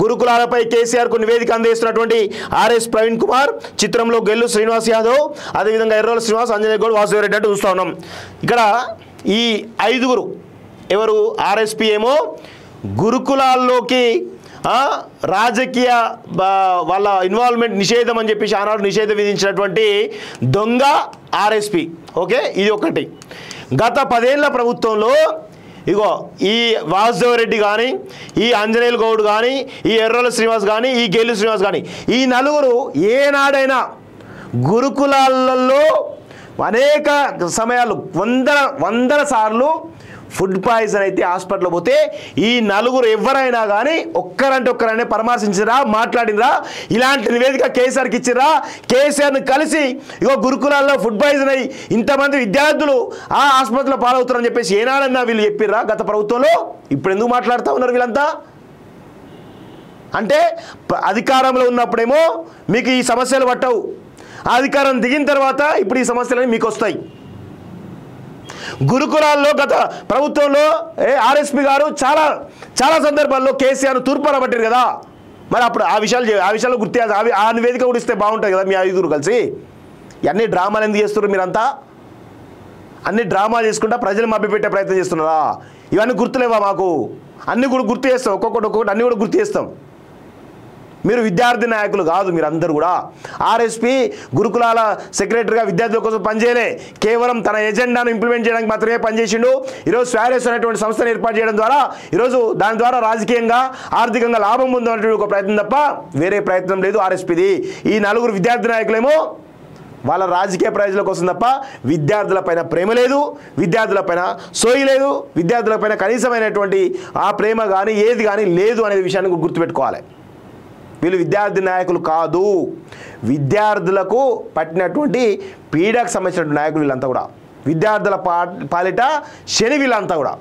గురుకులాలపై కేసీఆర్కు నివేదిక అందిస్తున్నటువంటి ఆర్ఎస్ ప్రవీణ్ కుమార్, చిత్రంలో గెల్లు శ్రీనివాస్ యాదవ్, అదేవిధంగా ఎర్రోల శ్రీనివాస్, అంజనేయ గౌడ్, వాసుదేవరెడ్డి అంటూ చూస్తూ ఉన్నాం. ఇక్కడ ఈ 5గురు ఎవరు? ఆర్ఎస్పీ ఏమో గురుకులాల్లోకి రాజకీయ వాళ్ళ ఇన్వాల్వ్మెంట్ నిషేధం అని చెప్పేసి ఆనాడు నిషేధం విధించినటువంటి దొంగ ఆర్ఎస్పీ. ఓకే, ఇది ఒకటి. గత 10 ఏళ్ల ప్రభుత్వంలో ఇగో ఈ వాసుదేవరెడ్డి కానీ, ఈ అంజనేయులు గౌడ్ కానీ, ఈ ఎర్రోల శ్రీనివాస్ కానీ, ఈ గెల్లు శ్రీనివాస్ కానీ, ఈ నలుగురు ఏనాడైనా గురుకులాలలో అనేక సమయాలు వందల సార్లు ఫుడ్ పాయిజన్ అయితే హాస్పిటల్లో పోతే ఈ నలుగురు ఎవరైనా కానీ ఒక్కరంటే ఒక్కరైనా పరామర్శించరా, మాట్లాడినరా, ఇలాంటి నివేదిక కేసీఆర్కి ఇచ్చిరా, కేసీఆర్ని కలిసి ఇగో గురుకులాల్లో ఫుడ్ పాయిజన్ అయ్యి ఇంతమంది విద్యార్థులు ఆ ఆసుపత్రిలో పాలవుతారని చెప్పేసి ఏనాడన్నా వీళ్ళు చెప్పిర్రా గత ప్రభుత్వంలో? ఇప్పుడు ఎందుకు మాట్లాడుతూ ఉన్నారు వీళ్ళంతా? అంటే అధికారంలో ఉన్నప్పుడేమో మీకు ఈ సమస్యలు పట్టవు, అధికారం దిగిన తర్వాత ఇప్పుడు ఈ సమస్యలన్నీ మీకు వస్తాయి. గురుకులాల్లో గత ప్రభుత్వంలో ఆర్ఎస్పీ గారు చాలా సందర్భాల్లో కేసీఆర్ తూర్పారబట్టారు కదా. మరి అప్పుడు ఆ విషయాలు గుర్తు ఆ నివేదిక కూడా ఇస్తే బాగుంటుంది కదా. మీ 5గురు కలిసి ఇవన్నీ డ్రామాలు ఎందుకు చేస్తున్నారు మీరంతా? అన్ని డ్రామా చేసుకుంటా ప్రజలు మభ్యపెట్టే ప్రయత్నం చేస్తున్నారా? ఇవన్నీ గుర్తులేవా మాకు? అన్నీ కూడా గుర్తు చేస్తాం, ఒక్కొక్కటి అన్నీ కూడా గుర్తు చేస్తాం. మీరు విద్యార్థి నాయకులు కాదు, మీరందరూ కూడా. ఆర్ఎస్పీ గురుకులాల సెక్రటరీగా విద్యార్థుల కోసం పనిచేయలే, కేవలం తన ఎజెండాను ఇంప్లిమెంట్ చేయడానికి మాత్రమే పనిచేసిండు. ఈరోజు స్వారెస్ అనేటువంటి సంస్థను ఏర్పాటు చేయడం ద్వారా ఈరోజు దాని ద్వారా రాజకీయంగా ఆర్థికంగా లాభం పొందడానికి ఒక ప్రయత్నం తప్ప వేరే ప్రయత్నం లేదు ఆర్ఎస్పీది. ఈ 4 విద్యార్థి నాయకులేమో వాళ్ళ రాజకీయ ప్రయోజనాల కోసం తప్ప విద్యార్థులపైన ప్రేమ లేదు, విద్యార్థులపైన సోయి లేదు, విద్యార్థులపైన కనీసమైనటువంటి ఆ ప్రేమ కానీ ఏది కానీ లేదు అనే విషయాన్ని గుర్తుపెట్టుకోవాలి. వీళ్ళు విద్యార్థి నాయకులు కాదు, విద్యార్థులకు పట్టినటువంటి పీడకు సంబంధించినటువంటి నాయకులు వీళ్ళంతా కూడా. విద్యార్థుల పాలిట శని వీళ్ళంతా కూడా.